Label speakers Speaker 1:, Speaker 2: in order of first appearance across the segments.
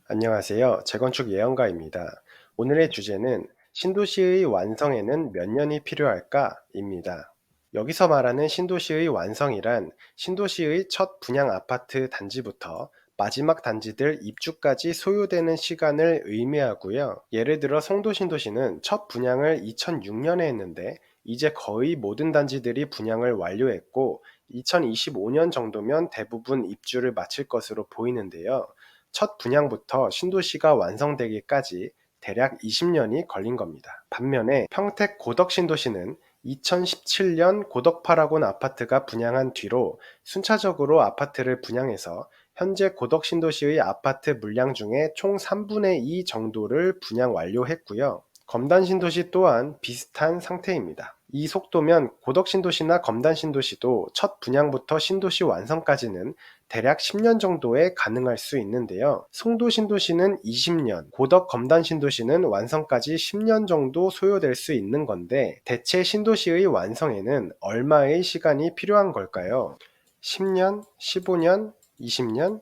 Speaker 1: 안녕하세요. 재건축 예언가입니다. 오늘의 주제는 신도시의 완성에는 몇 년이 필요할까?입니다. 여기서 말하는 신도시의 완성이란 신도시의 첫 분양 아파트 단지부터 마지막 단지들 입주까지 소요되는 시간을 의미하고요. 예를 들어 송도 신도시는 첫 분양을 2006년에 했는데 이제 거의 모든 단지들이 분양을 완료했고 2025년 정도면 대부분 입주를 마칠 것으로 보이는데요. 첫 분양부터 신도시가 완성되기까지 대략 20년이 걸린 겁니다. 반면에 평택 고덕 신도시는 2017년 고덕 파라곤 아파트가 분양한 뒤로 순차적으로 아파트를 분양해서 현재 고덕 신도시의 아파트 물량 중에 총 3분의 2 정도를 분양 완료했고요. 검단 신도시 또한 비슷한 상태입니다. 이 속도면 고덕 신도시나 검단 신도시도 첫 분양부터 신도시 완성까지는 대략 10년 정도에 가능할 수 있는데요. 송도 신도시는 20년, 고덕 검단 신도시는 완성까지 10년 정도 소요될 수 있는 건데 대체 신도시의 완성에는 얼마의 시간이 필요한 걸까요? 10년, 15년, 20년?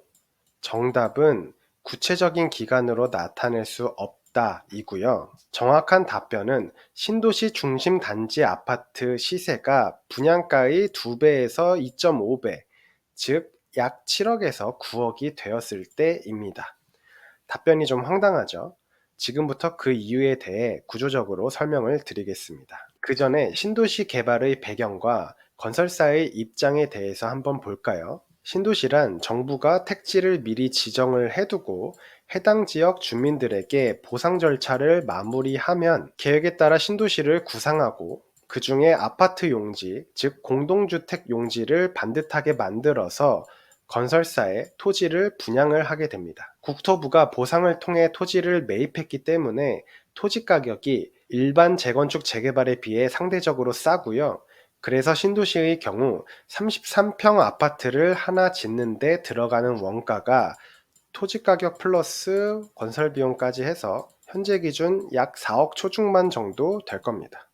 Speaker 1: 정답은 구체적인 기간으로 나타낼 수 없다 이고요. 정확한 답변은 신도시 중심 단지 아파트 시세가 분양가의 2배에서 2.5배, 즉 약 7억에서 9억이 되었을 때입니다. 답변이 좀 황당하죠? 지금부터 그 이유에 대해 구조적으로 설명을 드리겠습니다. 그 전에 신도시 개발의 배경과 건설사의 입장에 대해서 한번 볼까요? 신도시란 정부가 택지를 미리 지정을 해두고 해당 지역 주민들에게 보상 절차를 마무리하면 계획에 따라 신도시를 구상하고 그 중에 아파트 용지, 즉 공동주택 용지를 반듯하게 만들어서 건설사에 토지를 분양을 하게 됩니다. 국토부가 보상을 통해 토지를 매입했기 때문에 토지 가격이 일반 재건축 재개발에 비해 상대적으로 싸고요. 그래서 신도시의 경우 33평 아파트를 하나 짓는데 들어가는 원가가 토지 가격 플러스 건설 비용까지 해서 현재 기준 약 4억 초중반 정도 될 겁니다.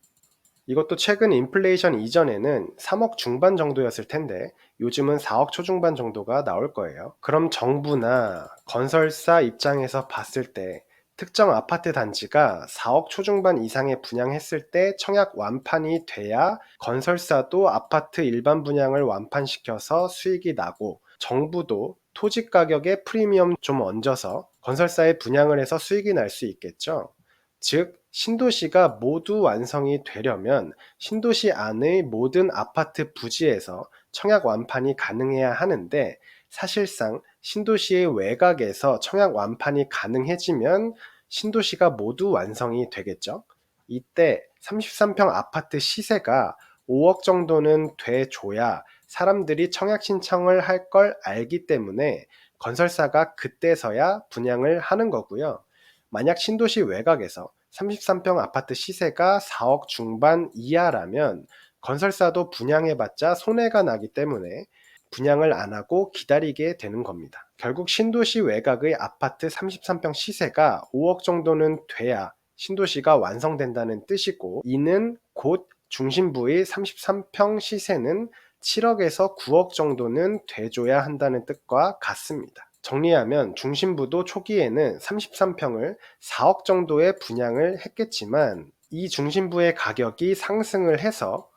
Speaker 1: 이것도 최근 인플레이션 이전에는 3억 중반 정도였을 텐데 요즘은 4억 초중반 정도가 나올 거예요. 그럼 정부나 건설사 입장에서 봤을 때 특정 아파트 단지가 4억 초중반 이상에 분양했을 때 청약 완판이 돼야 건설사도 아파트 일반 분양을 완판시켜서 수익이 나고 정부도 토지 가격에 프리미엄 좀 얹어서 건설사에 분양을 해서 수익이 날 수 있겠죠. 즉 신도시가 모두 완성이 되려면 신도시 안의 모든 아파트 부지에서 청약 완판이 가능해야 하는데 사실상 신도시의 외곽에서 청약 완판이 가능해지면 신도시가 모두 완성이 되겠죠. 이때 33평 아파트 시세가 5억 정도는 돼줘야 사람들이 청약 신청을 할 걸 알기 때문에 건설사가 그때서야 분양을 하는 거고요. 만약 신도시 외곽에서 33평 아파트 시세가 4억 중반 이하라면 건설사도 분양해봤자 손해가 나기 때문에 분양을 안 하고 기다리게 되는 겁니다. 결국 신도시 외곽의 아파트 33평 시세가 5억 정도는 돼야 신도시가 완성된다는 뜻이고 이는 곧 중심부의 33평 시세는 7억에서 9억 정도는 돼줘야 한다는 뜻과 같습니다. 정리하면 중심부도 초기에는 33평을 4억 정도에 분양을 했겠지만 이 중심부의 가격이 상승을 해서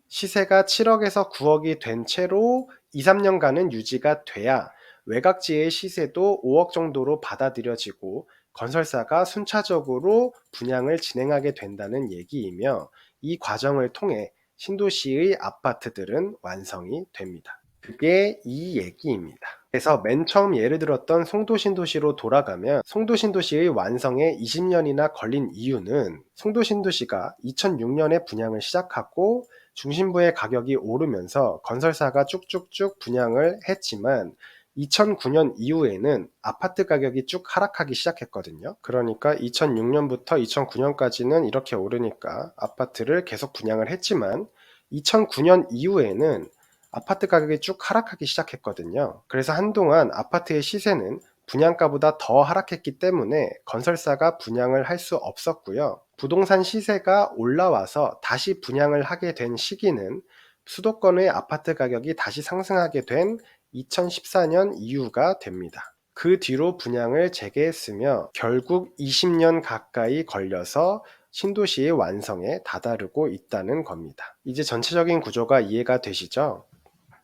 Speaker 1: 시세가 7억에서 9억이 된 채로 2, 3년간은 유지가 돼야 외곽지의 시세도 5억 정도로 받아들여지고 건설사가 순차적으로 분양을 진행하게 된다는 얘기이며 이 과정을 통해 신도시의 아파트들은 완성이 됩니다. 그게 이 얘기입니다. 그래서 맨 처음 예를 들었던 송도신도시로 돌아가면 송도신도시의 완성에 20년이나 걸린 이유는 송도신도시가 2006년에 분양을 시작하고 중심부의 가격이 오르면서 건설사가 쭉쭉쭉 분양을 했지만 2009년 이후에는 아파트 가격이 쭉 하락하기 시작했거든요. 그러니까 2006년부터 2009년까지는 이렇게 오르니까 아파트를 계속 분양을 했지만 2009년 이후에는 아파트 가격이 쭉 하락하기 시작했거든요. 그래서 한동안 아파트의 시세는 분양가보다 더 하락했기 때문에 건설사가 분양을 할 수 없었고요. 부동산 시세가 올라와서 다시 분양을 하게 된 시기는 수도권의 아파트 가격이 다시 상승하게 된 2014년 이후가 됩니다. 그 뒤로 분양을 재개했으며 결국 20년 가까이 걸려서 신도시의 완성에 다다르고 있다는 겁니다. 이제 전체적인 구조가 이해가 되시죠?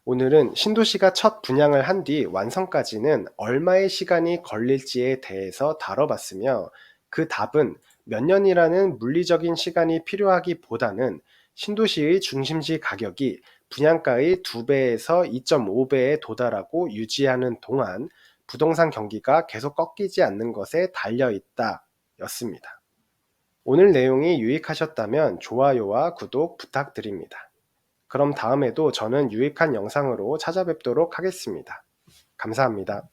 Speaker 1: 오늘은 신도시가 첫 분양을 한 뒤 완성까지는 얼마의 시간이 걸릴지에 대해서 다뤄봤으며, 그 답은 몇 년이라는 물리적인 시간이 필요하기보다는 신도시의 중심지 가격이 분양가의 2배에서 2.5배에 도달하고 유지하는 동안 부동산 경기가 계속 꺾이지 않는 것에 달려있다 였습니다. 오늘 내용이 유익하셨다면 좋아요와 구독 부탁드립니다. 그럼 다음에도 저는 유익한 영상으로 찾아뵙도록 하겠습니다. 감사합니다.